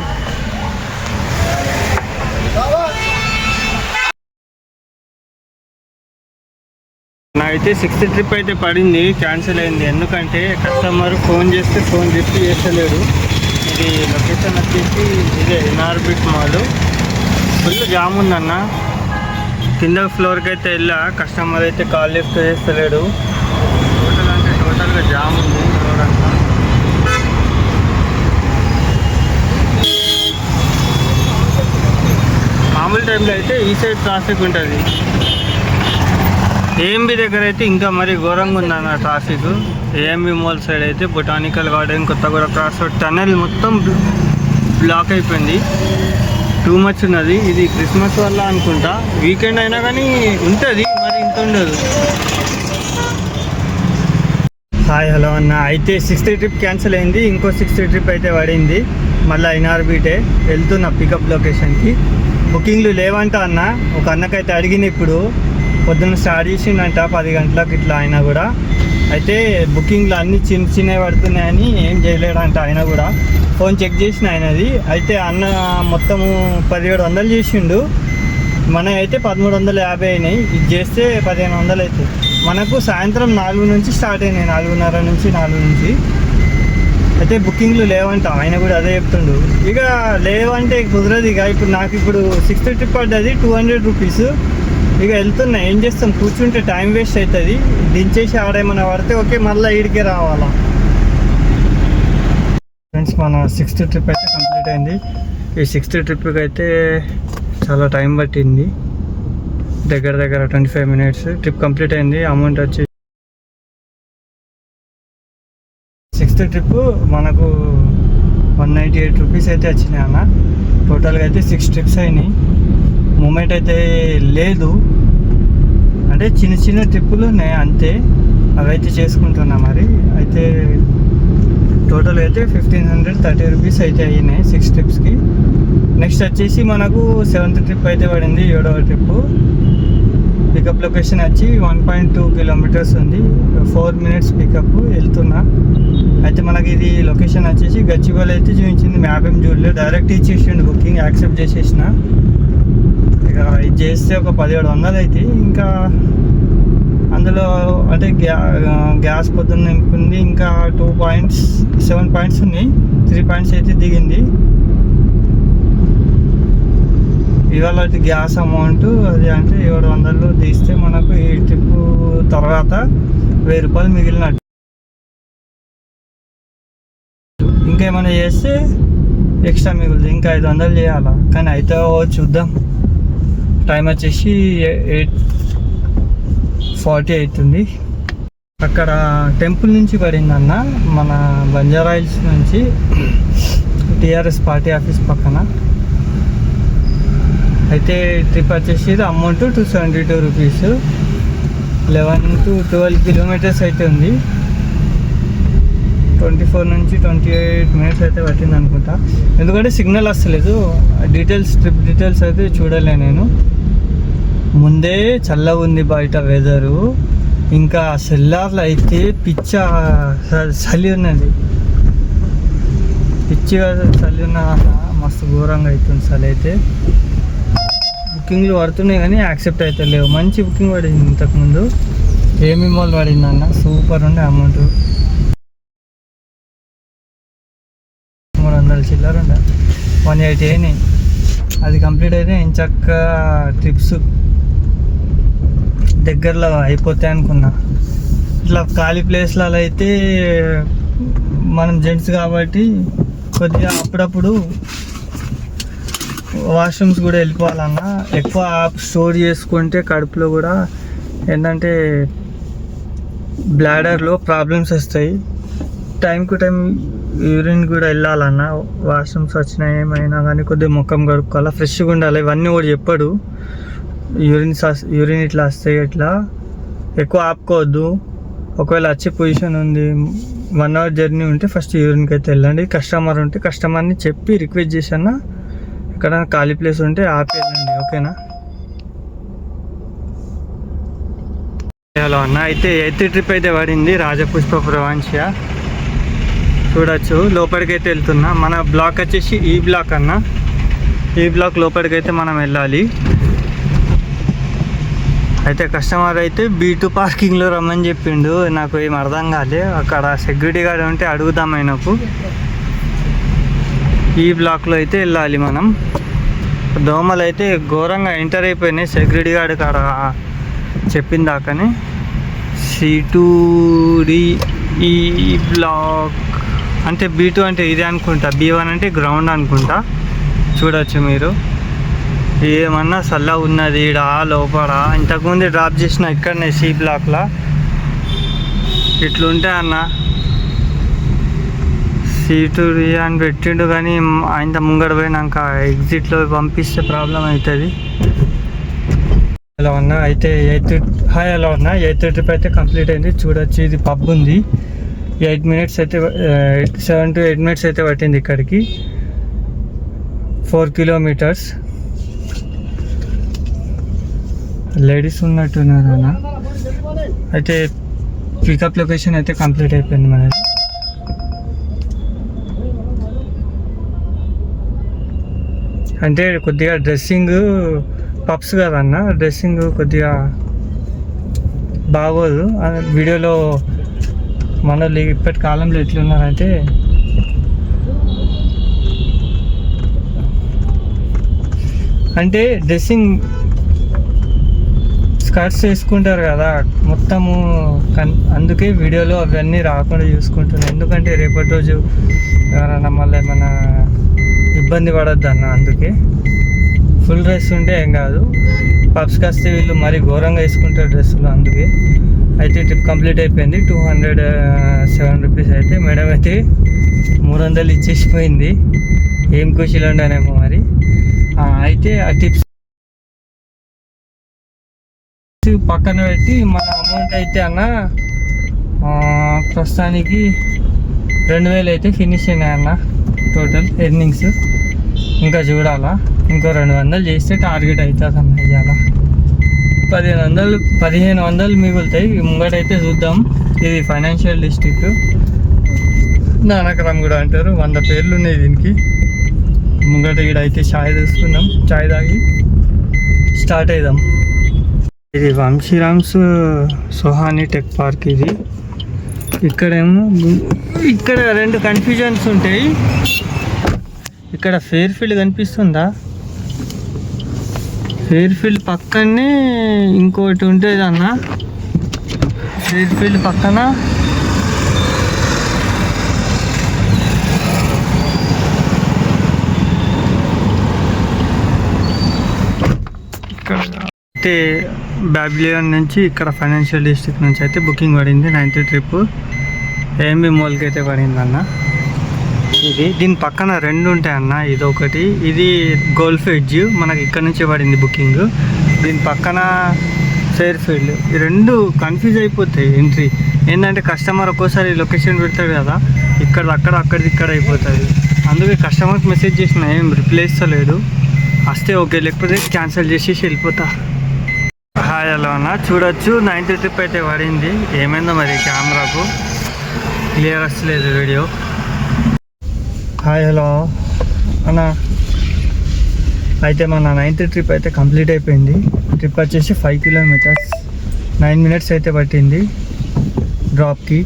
S1: అయితే 6th ట్రిప్ అయితే పడింది, క్యాన్సిల్ అయింది. ఎందుకంటే కస్టమర్ ఫోన్ చేస్తే ఫోన్ లిఫ్ట్ చేస్తలేడు. ఇది లొకేషన్ వచ్చేసి ఇదే in orbit mall. Full jam ఉందన్న. కింద ఫ్లోర్కి అయితే వెళ్ళా, కస్టమర్ అయితే కాల్ లిఫ్ట్ చేస్తలేడు. టోటల్గా జామ్ ఉంది రోడ్ అంతా. మామూలు టైంలో అయితే ఈ సైడ్ ట్రాఫిక్ ఉంటుంది, ఏఎంబి దగ్గర అయితే ఇంకా మరి ఘోరంగా ఉందన్న ట్రాఫిక్. ఏఎంబి మాల్ సైడ్ అయితే botanical garden, Kothaguda cross road tunnel మొత్తం బ్లాక్ అయిపోయింది. టూ మచ్ ఉన్నది. ఇది క్రిస్మస్ వల్ల అనుకుంటా, వీకెండ్ అయినా కానీ ఉంటుంది, మరి ఇంత ఉండదు. హాయ్ హలో అన్న. అయితే 6th ట్రిప్ క్యాన్సిల్ అయింది, ఇంకో 6th ట్రిప్ అయితే పడింది. మళ్ళీ ఎన్ఆర్బీటే వెళ్తున్నా పికప్ లొకేషన్కి. బుకింగ్లు లేవంట అన్న. ఒక అన్నకైతే అడిగింది, ఇప్పుడు పొద్దున్న స్టార్ట్ చేసిండంట 10 గంటలకు ఇట్లా. అయినా కూడా అయితే బుకింగ్లు అన్నీ చిన్నవి పడుతున్నాయని ఏం చేయలేడంట. ఆయన కూడా ఫోన్ చెక్ చేసిన ఆయనది. అయితే అన్న మొత్తము 1700 చేసిండు. మన అయితే 1350 అయినాయి. ఇది చేస్తే 1500 అవుతాయి. మనకు సాయంత్రం 4 నుంచి స్టార్ట్ అయినాయి, 4:30 నుంచి 4 నుంచి. అయితే బుకింగ్లు లేవంట. ఆయన కూడా అదే చెప్తుండు. ఇక లేవంటే కుదరదు. ఇక ఇప్పుడు నాకు ఇప్పుడు 6th ట్రిప్ పడ్డది, 200 రూపీస్. ఇక వెళ్తున్నా, ఏం చేస్తాం, కూర్చుంటే టైం వేస్ట్ అవుతుంది. దించేసి ఆడేమన్నా పడితే ఓకే, మళ్ళీ ఈడికే రావాలా. ఫ్రెండ్స్, మన 6th ట్రిప్ అయితే కంప్లీట్ అయింది. ఈ 6th ట్రిప్కి అయితే చాలా టైం పట్టింది, దగ్గర 25 మినిట్స్. ట్రిప్ కంప్లీట్ అయింది. అమౌంట్ వచ్చి 6th ట్రిప్ మనకు 198 రూపీస్ అయితే వచ్చినాయి అన్న. టోటల్గా అయితే 6 ట్రిప్స్ అయినాయి. మూమెంట్ అయితే లేదు, అంటే చిన్న ట్రిప్పులు ఉన్నాయి అంతే. అవి అయితే చేసుకుంటున్నా మరి. అయితే టోటల్ అయితే 1530 రూపీస్ అయితే అయినాయి 6 ట్రిప్స్కి. నెక్స్ట్ వచ్చేసి మనకు 7th ట్రిప్ అయితే పడింది, 7వ ట్రిప్. పికప్ లొకేషన్ వచ్చి 1.2 కిలోమీటర్స్ ఉంది, 4 మినిట్స్ పికప్. వెళ్తున్నా. అయితే మనకి ఇది లొకేషన్ వచ్చేసి గచ్చిబౌలి అయితే చూపించింది, మ్యాప్ ఏం చూడలేదు. డైరెక్ట్ ఇచ్చేసిండు, బుకింగ్ యాక్సెప్ట్ చేసేసిన. ఇక ఇది చేస్తే ఒక 1700 అయితే. ఇంకా అందులో అంటే గ్యాస్ పొద్దున్న నింపుకుంది. ఇంకా 7 పాయింట్స్ ఉన్నాయి, 3 పాయింట్స్ అయితే దిగింది. ఇవాళ గ్యాస్ అమౌంట్ అది అంటే 700 తీస్తే మనకు ఈ ట్రిప్ తర్వాత 1000 రూపాయలు మిగిలినట్టు. ఇంకేమైనా చేస్తే ఎక్స్ట్రా మిగులుతుంది, ఇంకా 500 చేయాలా. కానీ అయితే చూద్దాం. టైం వచ్చేసి 8:40 అవుతుంది. అక్కడ టెంపుల్ నుంచి పడిందన్న, మన బంజారా హిల్స్ నుంచి, టీఆర్ఎస్ పార్టీ ఆఫీస్ పక్కన. అయితే ట్రిప్ వచ్చేసి అమౌంట్ 272 రూపీస్. 11 to 12 కిలోమీటర్స్ అయితే ఉంది. 24 నుంచి 28 మినిట్స్ అయితే పట్టింది అనుకుంటా. ఎందుకంటే సిగ్నల్ వస్తలేదు. ట్రిప్ డీటెయిల్స్ అయితే చూడలే నేను. ముందే చల్లగా ఉంది బయట వెదరు. ఇంకా సెల్లార్లో అయితే చలి ఉన్నది, పిచ్చిగా చలి ఉన్న మస్తు ఘోరంగా అవుతుంది చలి అయితే. బుకింగ్లు పడుతున్నాయి కానీ యాక్సెప్ట్ అయితే లేవు. మంచి బుకింగ్ పడింది ఇంతకుముందు, ఏమి మాల్ పడింది అన్న, సూపర్ ఉండే. అమౌంట్ 300 చిల్లర ఉండే, 180 అయినాయి. అది కంప్లీట్ అయితే ఇంచక్క ట్రిప్స్ దగ్గరలో అయిపోతాయి అనుకున్నా. ఇట్లా ఖాళీ ప్లేస్లలో అయితే మనం జెంట్స్ కాబట్టి కొద్దిగా అప్పుడప్పుడు వాష్రూమ్స్ కూడా వెళ్ళిపోవాలన్నా. ఎక్కువ స్టోర్ చేసుకుంటే కడుపులో కూడా ఏంటంటే బ్లాడర్లో ప్రాబ్లమ్స్ వస్తాయి. టైం టు టైం యూరిన్ కూడా వెళ్ళాలన్నా. వాష్రూమ్స్ వచ్చినా ఏమైనా కానీ కొద్దిగా ముఖం కడుక్కోవాలా, ఫ్రెష్గా ఉండాలి. ఇవన్నీ కూడా చెప్పాడు. యూరిన్ ఇట్లా వస్తాయి, ఇట్లా ఎక్కువ ఆపుకోవద్దు. ఒకవేళ వచ్చే పొజిషన్ ఉంది, 1 అవర్ జర్నీ ఉంటే ఫస్ట్ యూరిన్కి అయితే వెళ్ళండి. కస్టమర్ ఉంటే కస్టమర్ని చెప్పి రిక్వెస్ట్ చేశాను, ఇక్కడ ఖాళీ ప్లేస్ ఉంటే ఆపేయండి, ఓకేనా. హలో అన్న. అయితే 8th ట్రిప్ అయితే పడింది, రాజపుష్ప ప్రవాంశ. చూడొచ్చు, లోపలికి అయితే వెళ్తున్నా. మన బ్లాక్ వచ్చేసి ఈ బ్లాక్ అన్న. ఈ బ్లాక్ లోపలికి అయితే మనం వెళ్ళాలి. అయితే కస్టమర్ అయితే B2 పార్కింగ్లో రమ్మని చెప్పిండు. నాకు ఏం అర్థం కాలే. అక్కడ సెక్యూరిటీ గార్డ్ ఉంటే అడుగుదాం ఆయనకు. ఈ బ్లాక్లో అయితే వెళ్ళాలి మనం. దోమలు అయితే ఘోరంగా ఎంటర్ అయిపోయినాయి సెక్యూరిటీ గార్డ్ కాడ చెప్పిన దాకానే. C2D ఈ బ్లాక్ అంటే B2 అంటే ఇదే అనుకుంటా, B1 అంటే గ్రౌండ్ అనుకుంటా. చూడొచ్చు మీరు. ఏమన్నా చల్ల ఉన్నది ఈడ లోపల. ఇంతకుముందు డ్రాప్ చేసిన ఇక్కడనే సి బ్లాక్లా. ఇట్లుంటే అన్న సీటు అని పెట్టిండు, కానీ ఆయన ముంగడ పోయినాక ఎగ్జిట్లో పంపిస్తే ప్రాబ్లం అవుతుంది. హలో అన్న, అయితే హాయ్ హలో అన్న, 8th ట్రిప్ అయితే కంప్లీట్ అయింది. చూడొచ్చు, ఇది పబ్ ఉంది. 8 minutes అయితే 7 to 8 minutes అయితే పట్టింది ఇక్కడికి. 4 kilometers. లేడీస్ ఉన్నట్టున్నారు అన్న. అయితే పికప్ లొకేషన్ అయితే కంప్లీట్ అయిపోయింది మనది. అంటే కొద్దిగా డ్రెస్సింగ్ పబ్స్ కదన్న, డ్రెస్సింగ్ కొద్దిగా బాగోదు. వీడియోలో మనోళ్ళు ఇప్పటి కాలంలో ఎట్లున్నారంటే అంటే డ్రెస్సింగ్ స్కర్ట్స్ వేసుకుంటారు కదా మొత్తము, అందుకే వీడియోలో అవన్నీ రాకుండా చూసుకుంటున్నాను. ఎందుకంటే రేపటి రోజు ఎవరైనా మళ్ళీ ఏమైనా ఇబ్బంది పడద్దు అన్న. అందుకే ఫుల్ డ్రెస్ ఉంటే ఏం కాదు. పబ్స్కి వస్తే వీళ్ళు మరీ ఘోరంగా వేసుకుంటారు డ్రెస్సులు. అందుకే అయితే ట్రిప్ కంప్లీట్ అయిపోయింది. 207 రూపీస్ అయితే మేడం అయితే 300 ఇచ్చేసిపోయింది. ఏం ఖుషీలు ఉండనేమో మరి. అయితే ఆ టిప్స్ పక్కన పెట్టి మన అమౌంట్ అయితే అన్న ప్రస్తుతానికి 2000 అయితే ఫినిష్ అయినాయి అన్న టోటల్ ఎర్నింగ్స్. ఇంకా చూడాలా, ఇంకో 200 చేస్తే టార్గెట్ అవుతుంది అన్న. ఇవాళ 1500 మిగులుతాయి. ముంగటైతే చూద్దాం. ఇది ఫైనాన్షియల్ డిస్ట్రిక్ట్, నానక్రమ్ కూడా అంటారు. 100 పేర్లు ఉన్నాయి దీనికి. ముంగట ఈడైతే ఛాయ్ తీసుకుందాం, ఛాయ్ తాగి స్టార్ట్ అయిదాం. ఇది వంశీరామ్స్ సోహాని టెక్ పార్క్. ఇది ఇక్కడేమో ఇక్కడ 2 కన్ఫ్యూజన్స్ ఉంటాయి. ఇక్కడ ఫెయిర్ ఫీల్డ్ కనిపిస్తుందా? ఫెయిర్ ఫీల్డ్ పక్కనే ఇంకోటి ఉంటుంది అన్న. ఫెయిర్ ఫీల్డ్ పక్కన ఇక్కడ అయితే బాబిలియన్ నుంచి ఇక్కడ ఫైనాన్షియల్ డిస్ట్రిక్ట్ నుంచి అయితే బుకింగ్ పడింది. 9th ట్రిప్ ఏఎంబి మాల్కి అయితే పడింది అన్న. ఇది దీని పక్కన 2 ఉంటాయి అన్న. ఇది ఒకటి, ఇది గోల్ఫ్ ఎడ్జ్, మనకి ఇక్కడ నుంచి పడింది బుకింగ్. దీని పక్కన ఫెయిర్ ఫీల్డ్. ఈ 2 కన్ఫ్యూజ్ అయిపోతాయి ఎంట్రీ. ఏంటంటే కస్టమర్ ఒక్కోసారి లొకేషన్ పెడతాడు కదా, ఇక్కడ అక్కడ అక్కడిది ఇక్కడ అయిపోతుంది. అందుకే కస్టమర్కి మెసేజ్ చేసిన ఏం రిప్లై ఇస్తలేడు. వస్తే ఓకే, లేకపోతే క్యాన్సిల్ చేసేసి వెళ్ళిపోతా. హాయ్ హలో అన్న, చూడొచ్చు 9th ట్రిప్ అయితే పడింది. ఏమైందో మరి కెమెరాకు క్లియర్ వస్తలేదు వీడియో. హాయ్ హలో అన్న, అయితే మన 9th ట్రిప్ అయితే కంప్లీట్ అయిపోయింది. ట్రిప్ వచ్చేసి 5 kilometers, 9 minutes అయితే పట్టింది డ్రాప్కి.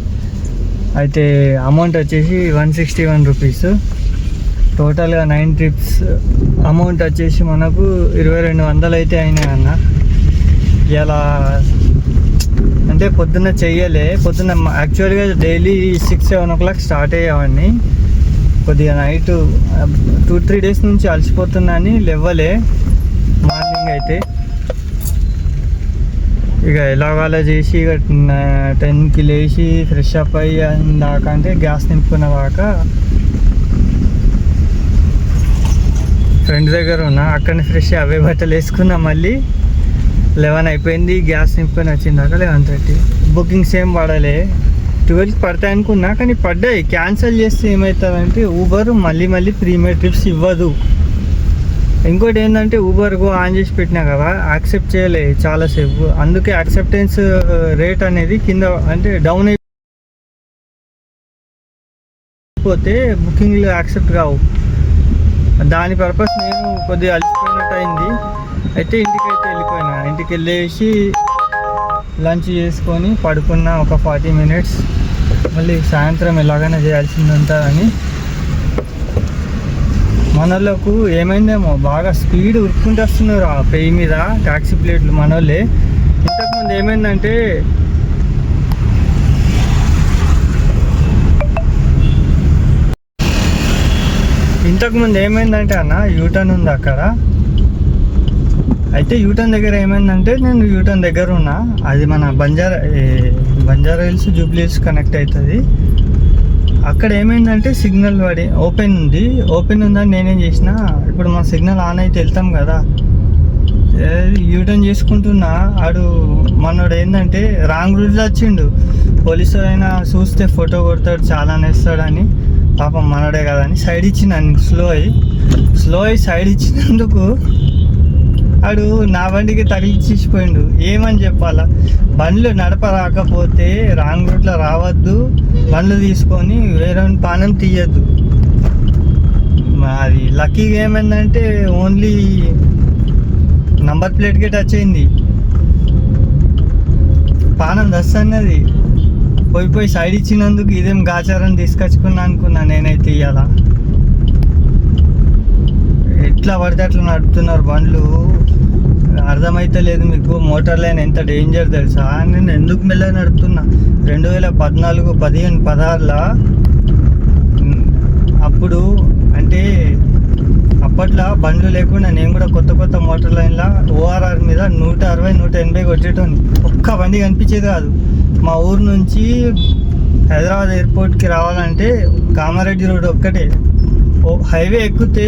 S1: అయితే అమౌంట్ వచ్చేసి 161 రూపీస్. టోటల్గా 9 trips అమౌంట్ వచ్చేసి మనకు 2200 అయితే అయినాయి అన్న. ఇలా అంటే పొద్దున్న చెయ్యలే, పొద్దున్న యాక్చువల్గా డైలీ 6-7 o'clock స్టార్ట్ అయ్యేవాడిని. కొద్దిగా నైట్ 2-3 days నుంచి అలసిపోతున్నా అని లేవలే. మార్నింగ్ అయితే ఇక ఎలాగోలా చేసి ఇక 10కి లేచి ఫ్రెష్ అప్ అయ్యి దాకా అంటే గ్యాస్ నింపుకున్న దాకా ఫ్రెండ్ దగ్గర ఉన్నా. అక్కడనే ఫ్రెష్ అవే బట్టలు వేసుకున్నా. మళ్ళీ 11 అయిపోయింది. గ్యాస్ నింపుకొని వచ్చిందాక 11:30. బుకింగ్స్ ఏం పడలే. 12కి పడతాయి అనుకున్నా, కానీ పడ్డాయి. క్యాన్సిల్ చేస్తే ఏమవుతుందంటే ఊబర్ మళ్ళీ ప్రీమియర్ ట్రిప్స్ ఇవ్వదు. ఇంకోటి ఏంటంటే ఊబర్ గో ఆన్ చేసి పెట్టినా కదా, యాక్సెప్ట్ చేయలే చాలాసేపు. అందుకే యాక్సెప్టెన్స్ రేట్ అనేది కింద అంటే డౌన్ అయిపోతే బుకింగ్లు యాక్సెప్ట్ కావు. దాని పర్పస్ నేను కొద్దిగా అలసిపోయినట్టు అయింది. అయితే ఇంటికైతే వెళ్ళిపోయినా. ఇంటికి వెళ్ళేసి లంచ్ చేసుకొని పడుకున్న ఒక 40 minutes. మళ్ళీ సాయంత్రం ఎలాగైనా చేయాల్సిందంతా అని. మనోళ్ళకు ఏమైందేమో బాగా స్పీడ్ ఉరుక్కుంటూ వస్తున్నారు ఆ పెయి మీద ట్యాక్సీ ప్లేట్లు మనోళ్ళే. ఇంతకుముందు ఏమైందంటే అన్న యూటర్న్ ఉంది అక్కడ. అయితే యూటర్న్ దగ్గర ఏమైందంటే నేను యూటర్న్ దగ్గర ఉన్నా, అది మన Banjara hills Jubilee hills connect అవుతుంది. అక్కడ ఏమైందంటే సిగ్నల్ పడి ఓపెన్ ఉందని నేనేం చేసిన, ఇప్పుడు మన సిగ్నల్ ఆన్ అయితే వెళ్తాం కదా, యూటర్న్ చేసుకుంటున్నా. మనోడు ఏంటంటే రాంగ్ రూట్లో వచ్చిండు. పోలీసు అయినా చూస్తే ఫోటో కొడతాడు, చాలా నేస్తాడని, పాపం మనోడే కదా అని సైడ్ ఇచ్చిన. స్లో అయ్యి సైడ్ ఇచ్చినందుకు నా బండికి తగిలిచ్చిపోయిండు. ఏమని చెప్పాలా, బండ్లు నడపరాకపోతే రాంగ్ రూట్లో రావద్దు, బండ్లు తీసుకొని వేరే పానం తీయద్దు. అది లక్కీగా ఏమైందంటే ఓన్లీ నంబర్ ప్లేట్కి టచ్ అయింది, పానం దస్తన్నది. పోయి సైడ్ ఇచ్చినందుకు ఇదేం గాచారం తీసుకొచ్చుకున్నా అనుకున్నా నేనైతే. ఇవాళ ఎట్లా పడితే అట్లా నడుపుతున్నారు బండ్లు, అర్థమైతే లేదు మీకు. మోటార్ లైన్ ఎంత డేంజర్ తెలుసా. నేను ఎందుకు మెల్లగా నడుపుతున్నా, 2014, 15, 16 అప్పుడు అంటే అప్పట్లో బండ్లు లేకుండా నేను కూడా కొత్త మోటార్ లైన్లో ORR మీద 160, 180 కొట్టేటోని. ఒక్క బండి కనిపించేది కాదు. మా ఊరు నుంచి హైదరాబాద్ ఎయిర్పోర్ట్కి రావాలంటే కామారెడ్డి రోడ్ ఒక్కటే, హైవే ఎక్కితే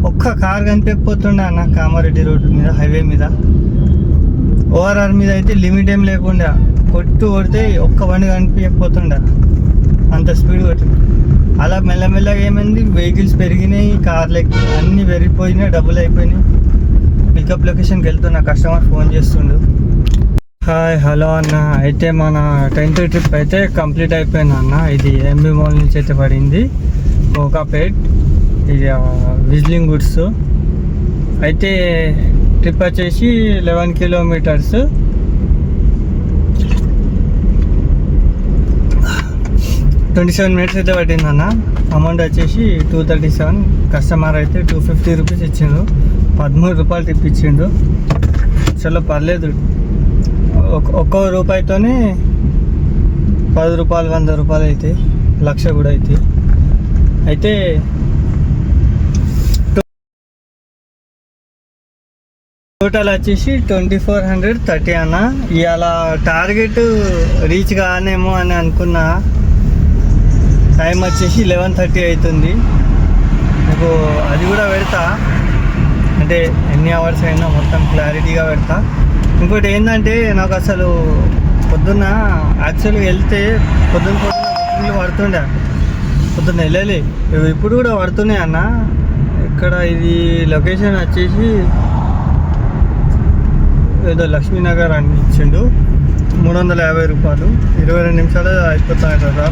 S1: ఒక్క కార్ కనిపించకపోతుండే అన్న. కామారెడ్డి రోడ్డు మీద, హైవే మీద, ORR మీద అయితే లిమిట్ ఏం లేకుండా కొడితే ఒక్క బండి కనిపించకపోతుండే, అంత స్పీడ్ కొట్టింది. అలా మెల్లమెల్లగా ఏమైంది, వెహికల్స్ పెరిగినాయి, కార్లు అన్నీ పెరిగిపోయినాయి, డబ్బులు అయిపోయినాయి. పికప్ లొకేషన్కి వెళ్తున్నా, కస్టమర్ ఫోన్ చేస్తుండు. హాయ్ హలో అన్న. అయితే మన 10th ట్రిప్ అయితే కంప్లీట్ అయిపోయింది అన్న. ఇది MB మాల్ నుంచి అయితే పడింది, కోకాపేట్, ఇది విజిలింగ్ గుడ్స్. అయితే ట్రిప్ వచ్చేసి 11 కిలోమీటర్స్. 27 మినిట్స్ అయితే పట్టింది అన్న. అమౌంట్ వచ్చేసి 237. కస్టమర్ అయితే 250 రూపీస్ ఇచ్చిండు, 13 రూపాయలు టిప్ ఇచ్చిండు. చలో పర్లేదు, ఒక్కో రూపాయితోనే 10 రూపాయలు, 100 రూపాయలు అవుతాయి, 1,00,000 కూడా అవుతాయి. అయితే టోటల్ వచ్చేసి 2430 అన్న. ఇవాళ టార్గెట్ రీచ్ కానేమో అని అనుకున్నా. టైం వచ్చేసి 11:30 అవుతుంది. మీకు అది కూడా పెడతా, అంటే ఎన్ని అవర్స్ అయినా మొత్తం క్లారిటీగా పెడతా. ఇంకోటి ఏంటంటే నాకు అసలు పొద్దున్న యాక్చువల్గా వెళ్తే పొద్దున్న బుకింగ్లు పడుతుండే, పొద్దున్న వెళ్ళాలి, ఇప్పుడు కూడా పడుతున్నాయి అన్న. ఇక్కడ ఇది లొకేషన్ వచ్చేసి ఏదో లక్ష్మీనగర్ అని ఇచ్చిండు, 350 రూపాయలు, 22 నిమిషాలు అయిపోతాయి కదా.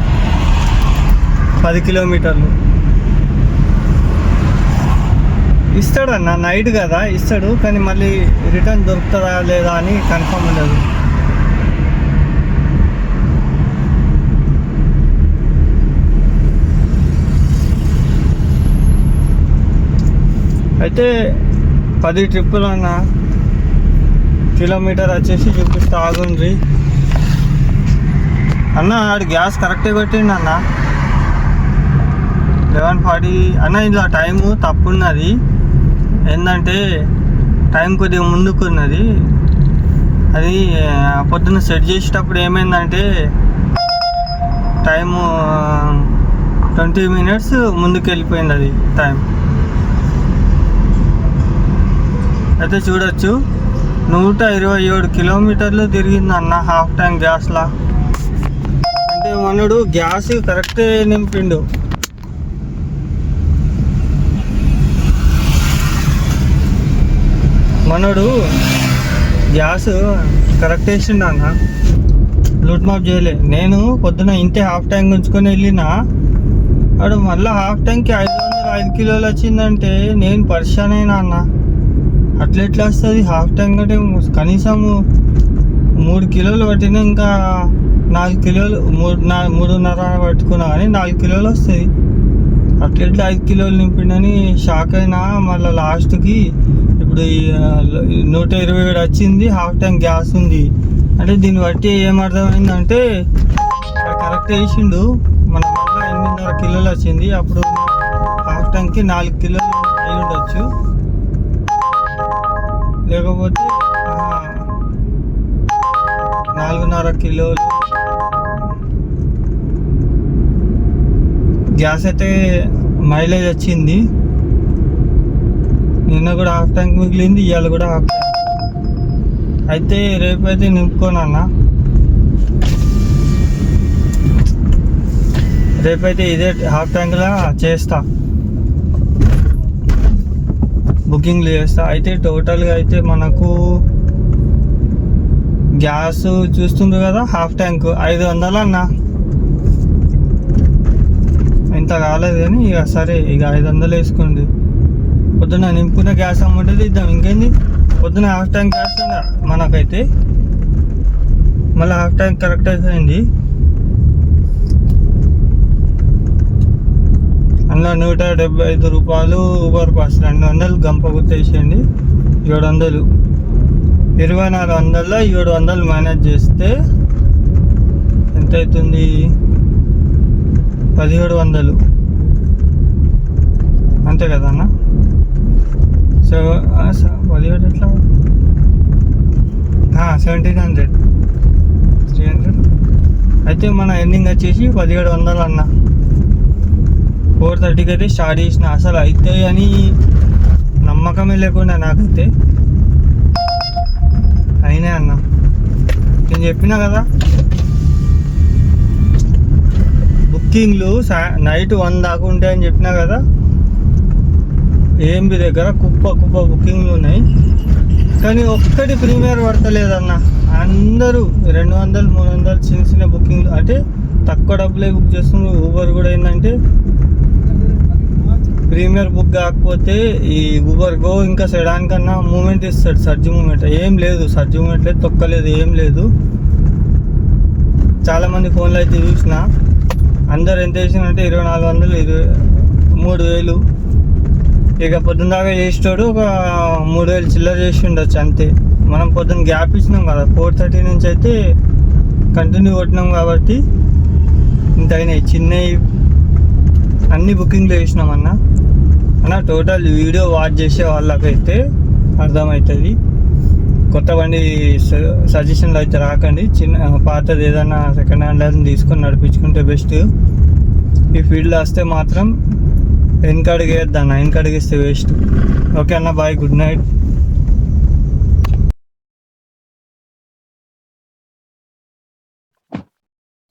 S1: 10 కిలోమీటర్లు ఇస్తాడన్న, నైట్ కదా ఇస్తాడు, కానీ మళ్ళీ రిటర్న్ దొరుకుతుందా లేదా అని కన్ఫర్మ్ ఉండదు. అయితే 10 ట్రిప్పులు అన్న, కిలోమీటర్ వచ్చేసి చూపిస్తా ఆగుండ్రి అన్న. ఆడు గ్యాస్ కరెక్టే కొట్టిండు అన్న, 11:40 అన్న. ఇలా టైము తప్పున్నది, ఏంటంటే టైం కొద్దిగా ముందుకున్నది. అది పొద్దున్న సెట్ చేసేటప్పుడు ఏమైందంటే టైము 20 మినిట్స్ ముందుకు వెళ్ళిపోయింది అది టైం. అయితే చూడొచ్చు, 127 కిలోమీటర్లు తిరిగింది అన్న హాఫ్ ట్యాంక్ గ్యాస్లా. అంటే మనడు గ్యాస్ కరెక్టే నింపిండు. మనోడు గ్యాస్ కరెక్ట్ వేసిండు అన్న, లూట్ మాప్ చేయలే. నేను పొద్దున ఇంతే హాఫ్ ట్యాంక్ ఉంచుకొని వెళ్ళినా, వాడు మళ్ళీ హాఫ్ ట్యాంక్కి 505 కిలోలు వచ్చిందంటే నేను పరిశాన్ అయినా అన్న. అట్లా ఎట్లా వస్తుంది హాఫ్ ట్యాంక్ అంటే కనీసం 3 కిలోలు పట్టినా, ఇంకా 4 కిలోలు 3.5 పట్టుకున్నా కానీ 4 కిలోలు వస్తుంది. అట్లా ఎట్లా 5 కిలోలు నింపిండని షాక్ అయినా. మళ్ళీ లాస్ట్కి ఇప్పుడు 127 వచ్చింది, హాఫ్ ట్యాంక్ గ్యాస్ ఉంది. అంటే దీన్ని బట్టి ఏమర్థమైందంటే కరెక్ట్ వేసిండు. మన వల్ల 8.5 కిలోలు వచ్చింది, అప్పుడు హాఫ్ ట్యాంక్కి 4 కిలోలు అయి ఉండొచ్చు. లేకపోతే 4.5 కిలోలు గ్యాస్ అయితే మైలేజ్ వచ్చింది. నిన్న కూడా హాఫ్ ట్యాంక్ మిగిలింది, ఇవాళ కూడా హాఫ్ ట్యాంక్. అయితే రేపైతే నింపుకోనన్నా, రేపైతే ఇదే హాఫ్ ట్యాంక్లా చేస్తా, బుకింగ్లు చేస్తా. అయితే టోటల్గా అయితే మనకు గ్యాస్ చూస్తుండ్రు కదా, హాఫ్ ట్యాంక్ 500 అన్న. ఇంత కాలేదు కానీ ఇక సరే, ఇక 500 వేసుకోండి. పొద్దున్న నింపుకున్న గ్యాస్ అమౌంట్ అయితే ఇద్దాం, ఇంకేంది. పొద్దున హాఫ్ ట్యాంక్ గ్యాస్ మనకైతే మళ్ళీ హాఫ్ ట్యాంక్ కరెక్ట్ అయిపోయింది. అందులో 175 రూపాయలు ఊబర్ పాస్, 200 గంప గుర్తేసేయండి. 700, 2400లో 700 మేనేజ్ చేస్తే ఎంత అవుతుంది? 1700 అంతే కదా అన్న. 17 ఎట్లా? 1700, 300. అయితే మన ఎండింగ్ వచ్చేసి 1700 అన్న. 4:30కి అయితే స్టార్ట్ చేసిన. అసలు అయితే అని నమ్మకమే లేకుండా నాకైతే అయినా అన్న. నేను చెప్పినా కదా, బుకింగ్లు నైట్ 1 దాకా ఉంటాయని చెప్పినా కదా. ఏఎంబి దగ్గర కుప్ప బుకింగ్లు ఉన్నాయి, కానీ ఒక్కటి ప్రీమియర్ పడతలేదన్న. అందరూ 200, 300 చిన్న బుకింగ్లు, అంటే తక్కువ డబ్బులే బుక్ చేస్తున్నారు. ఊబర్ కూడా ఏంటంటే ప్రీమియర్ బుక్ కాకపోతే ఈ ఊబర్ గో ఇంకా సెడాన్ కన్నా మూమెంట్ ఇస్తాడు, సర్జ్ మూమెంట్. ఏం లేదు, సర్జ్ మూమెంట్ లేదు, తొక్కలేదు, ఏం లేదు. చాలామంది ఫోన్లో అయితే చూసిన, అందరు ఎంత వేసినంటే 2400, 3000. ఇక పొద్దున్న దాకా చేసేటోడు ఒక 3000 చిల్లర చేసి ఉండొచ్చు అంతే. మనం పొద్దున్న గ్యాప్ ఇచ్చినాం కదా, 4:30 నుంచి అయితే కంటిన్యూ కొట్టినాం కాబట్టి ఇంత అయినాయి. చిన్నవి అన్ని బుకింగ్లు వేసినాం అన్న. టోటల్ వీడియో వాచ్ చేసే వాళ్ళకైతే అర్థమవుతుంది. కొత్త బండి సజెషన్లో అయితే రాకండి. పాతది ఏదైనా సెకండ్ హ్యాండ్ లైసెన్స్ తీసుకొని నడిపించుకుంటే బెస్ట్. ఈ ఫీల్డ్లో వస్తే మాత్రం వెనకడుగు వేద్దాం, వెనకడుగు ఇస్తే వేస్ట్. ఓకే అన్న, bye, good night.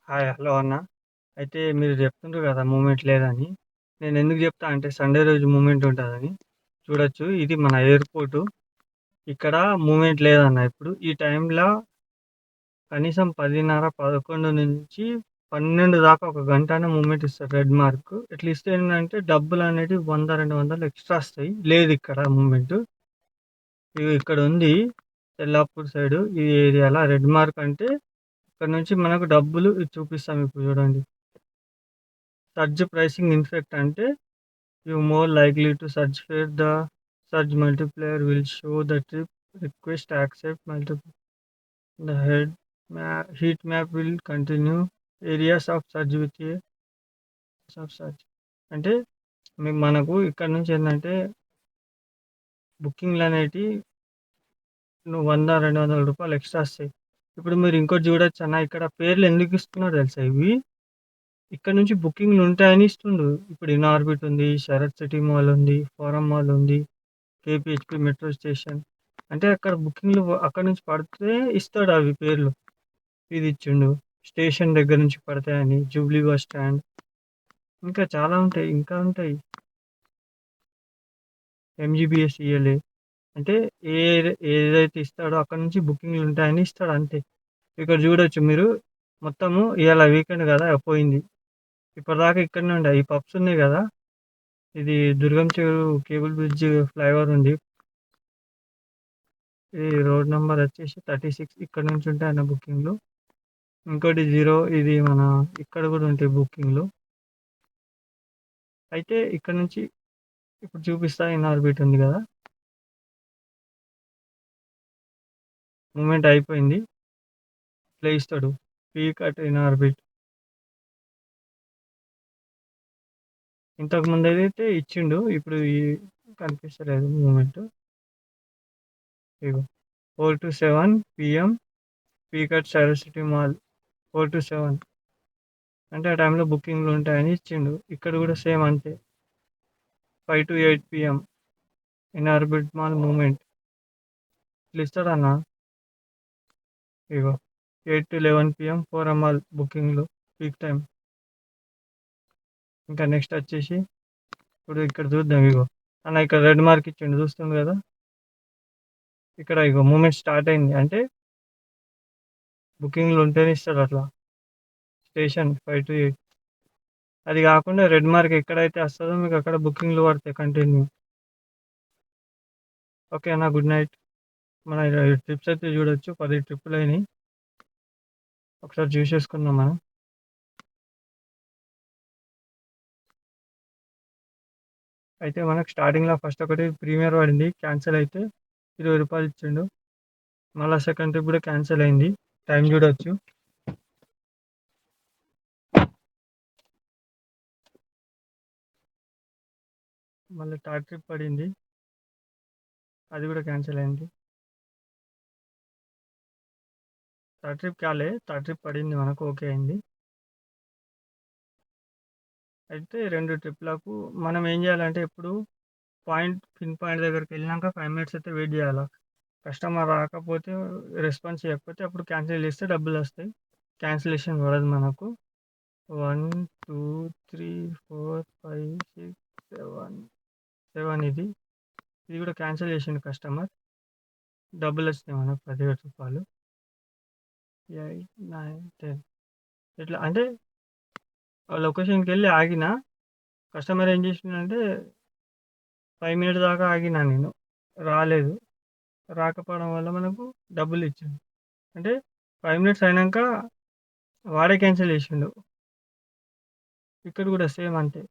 S1: Hi, hello అన్న. అయితే మీరు చెప్తుండ్రు కదా మూమెంట్ లేదని. నేను ఎందుకు చెప్తా అంటే, సండే రోజు మూమెంట్ ఉంటుందని. చూడొచ్చు, ఇది మన ఎయిర్పోర్టు. ఇక్కడ మూమెంట్ లేదన్న. ఇప్పుడు ఈ టైంలో కనీసం 10:30, 11 నుంచి 12 దాకా ఒక గంటనే మూమెంట్ ఇస్తారు, రెడ్ మార్క్. ఇట్లా ఇస్తే ఏంటంటే డబ్బులు అనేవి 100-200 ఎక్స్ట్రా వస్తాయి. లేదు ఇక్కడ మూమెంట్. ఇది ఇక్కడ ఉంది, తెల్లాపూర్ సైడ్ ఈ ఏరియాలో రెడ్ మార్క్. అంటే ఇక్కడ నుంచి మనకు డబ్బులు చూపిస్తాం. ఇప్పుడు చూడండి, సర్జ్ ప్రైసింగ్ ఇన్ఫెక్ట్ అంటే you more likely to search fair the surge multiplayer will show the trip request accept multiple the heat map will continue areas of surge with a of surge. అంటే మనకు ఇక్కడ నుంచి ఏంటంటే బుకింగ్లు అనేటివి 100-200 రూపాయలు ఎక్స్ట్రా వస్తాయి. ఇప్పుడు మీరు ఇంకోటి చూడొచ్చు అన్న, ఇక్కడ పేర్లు ఎందుకు ఇస్తున్నారు తెలుసా? ఇవి ఇక్కడ నుంచి బుకింగ్లు ఉంటాయని ఇస్తుండ్రు. ఇప్పుడు ఇన్ఆర్బిట్ ఉంది, శరత్ సిటీ మాల్ ఉంది, ఫోరం మాల్ ఉంది, కేపీహెచ్పి మెట్రో స్టేషన్. అంటే అక్కడ బుకింగ్లు అక్కడ నుంచి పడితే ఇస్తాడు అవి పేర్లు. ఇది ఇచ్చిండు, స్టేషన్ దగ్గర నుంచి పడతాయని, జూబ్లీ బస్ స్టాండ్, ఇంకా చాలా ఉంటాయి, ఇంకా ఉంటాయి. ఎంజీబీఎస్ ఇయలే అంటే ఏదైతే ఇస్తాడో అక్కడ నుంచి బుకింగ్లు ఉంటాయని ఇస్తాడు అంతే. ఇక్కడ చూడొచ్చు మీరు, మొత్తము ఇవాళ వీకెండ్ కదా పోయింది. ఇప్పటిదాకా ఇక్కడనే ఉండే ఈ పబ్స్ ఉన్నాయి కదా. ఇది దుర్గం చెరువు కేబుల్ బ్రిడ్జ్ ఫ్లైఓవర్ ఉంది. ఇది రోడ్ నెంబర్ వచ్చేసి 36. ఇక్కడ నుంచి ఉంటాయన్న బుకింగ్లు. ఇంకోటి 0, ఇది మన ఇక్కడ కూడా ఉంటాయి బుకింగ్లు. అయితే ఇక్కడ నుంచి ఇప్పుడు చూపిస్తా, ఇన్ఆర్బిట్ ఉంది కదా, మూమెంట్ అయిపోయింది, ప్లే ఇస్తాడు పీక్ అట్ ఇన్ఆర్బిట్. ఇంతకు ముందు ఏదైతే ఇచ్చిండు, ఇప్పుడు కనిపిస్తలేదు మూమెంట్. ఇగో 4-7 PM peak at Saraswati mall 4-7 అంటే ఆ టైంలో బుకింగ్లు ఉంటాయని ఇచ్చిండు. ఇక్కడ కూడా సేమ్ అంతే 5-8 PM in orbit mall moment ఇట్లా ఇస్తాడన్న. ఇగో 8-11 PM 4 మాల్ బుకింగ్లు పీక్ టైం. ఇంకా నెక్స్ట్ వచ్చేసి ఇప్పుడు ఇక్కడ చూద్దాం. ఇగో అన్న ఇక్కడ రెడ్ మార్క్ ఇచ్చిండు చూస్తుంది కదా, ఇక్కడ ఇగో మూమెంట్ స్టార్ట్ అయింది అంటే బుకింగ్లు ఉంటేనే ఇస్తాడు అట్లా. స్టేషన్ 5-8 అది కాకుండా రెడ్ మార్క్ ఎక్కడైతే వస్తుందో మీకు అక్కడ బుకింగ్లు పడతాయి కంటిన్యూ. ఓకే అన్న, గుడ్ నైట్. మన ట్రిప్స్ అయితే చూడొచ్చు, 10 ట్రిప్పులు అయినాయి. ఒకసారి చూసేసుకుందాం మనం. అయితే మనకు స్టార్టింగ్లో ఫస్ట్ ఒకటి ప్రీమియర్ పడింది, క్యాన్సిల్ అయితే 20 రూపాయలు ఇచ్చిండు. మళ్ళీ సెకండ్ ట్రిప్ కూడా క్యాన్సిల్ అయింది, టైం చూడొచ్చు. మళ్ళీ థర్డ్ ట్రిప్ పడింది, అది కూడా క్యాన్సిల్ అయింది. థర్డ్ ట్రిప్ థర్డ్ ట్రిప్ పడింది మనకు, ఓకే అయింది. అయితే 2 ట్రిప్లకు మనం ఏం చేయాలంటే ఇప్పుడు పిన్ పాయింట్ దగ్గరికి వెళ్ళినాక 5 మినిట్స్ అయితే వెయిట్ చేయాలి. కస్టమర్ రాకపోతే, రెస్పాన్స్ చేయకపోతే అప్పుడు క్యాన్సిల్ చేస్తే డబ్బులు వస్తాయి. క్యాన్సిలేషన్ పడదు మనకు. 1 2 3 4 5 6 7 ఇది కూడా క్యాన్సిల్ చేసిండు కస్టమర్, డబ్బులు వచ్చినాయి మనకు 17 రూపాయలు. 8 9 10 ఇట్లా అంటే లొకేషన్కి వెళ్ళి ఆగిన, కస్టమర్ ఏం చేసిండంటే 5 మినిట్స్ దాకా ఆగినా నేను, రాలేదు. రాకపోవడం వల్ల మనకు డబ్బులు ఇచ్చిండు. అంటే 5 మినిట్స్ అయినాక వాడే క్యాన్సిల్ చేసిండు. ఇక్కడ కూడా సేమ్ అంతే,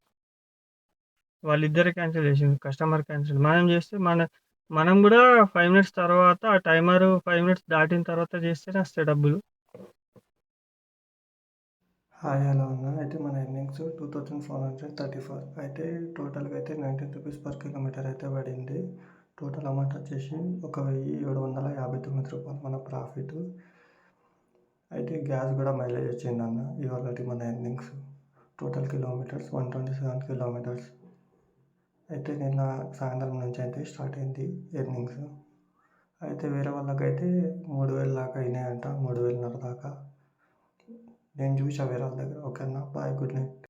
S1: వాళ్ళిద్దరే క్యాన్సిల్ చేసిండు, కస్టమర్ క్యాన్సిల్. మనం చేస్తే మనం కూడా 5 మినిట్స్ తర్వాత, ఆ టైమర్ 5 మినిట్స్ దాటిన తర్వాత చేస్తేనే వస్తాయి డబ్బులు. హాయ్, హలో అన్న. అయితే మన ఎర్నింగ్స్ 2434. అయితే టోటల్గా అయితే 19 రూపీస్ పర్ కిలోమీటర్ అయితే పడింది. టోటల్ అమౌంట్ వచ్చేసి 1759 రూపాయలు మన ప్రాఫిట్. అయితే గ్యాస్ కూడా మైలేజ్ వచ్చిందన్న. ఇవాళ మన ఎర్నింగ్స్ టోటల్ కిలోమీటర్స్ 127 కిలోమీటర్స్. అయితే నిన్న సాయంత్రం నుంచి అయితే స్టార్ట్ అయింది ఎర్నింగ్స్. అయితే వేరే వాళ్ళకైతే 3000 దాకా అయినాయంట, 3500 దాకా. నేను చూసా వేరే వాళ్ళ దగ్గర. ఓకేనా, బాయ్, గుడ్ నైట్.